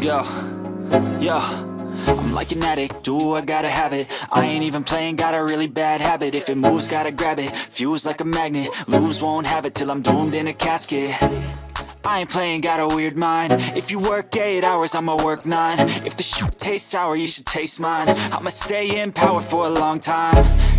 Yo, yo, I'm like an addict, do I gotta have it. I ain't even playing, got a really bad habit. If it moves, gotta grab it, fuse like a magnet. Lose, won't have it till I'm doomed in a casket. I ain't playing, got a weird mind. If you work 8 hours, I'ma work 9. If the shoot tastes sour, you should taste mine. I'ma stay in power for a long time.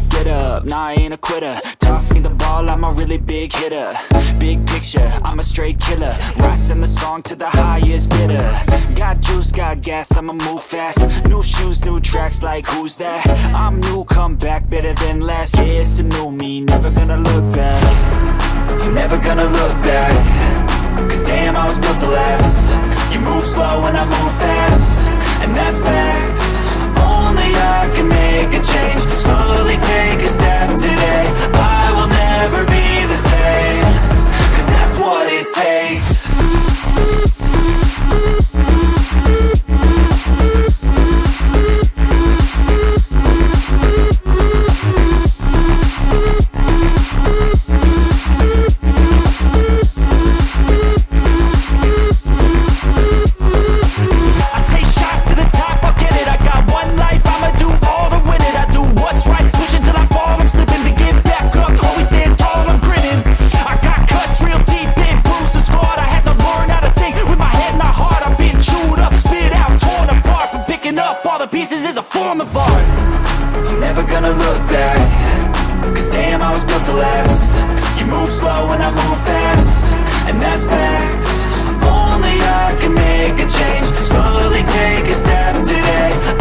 Get up, nah, I ain't a quitter. Toss me the ball, I'm a really big hitter. Big picture, I'm a straight killer. Rising the song to the highest bidder. Got juice, got gas, I'ma move fast. New shoes, new tracks, like who's that? I'm new, come back, better than last. Yeah, it's a new me, never gonna look back. I'm never gonna look back. Cause damn, I was built to last. You move slow and I move fast, and that's facts. Only I can make a change. Slowly take a step today. I will never be the same. Cause that's what it takes. Pieces is a form of art. I'm never gonna look back. Cause damn, I was built to last. You move slow and I move fast, and that's facts. Only I can make a change. Slowly take a step today.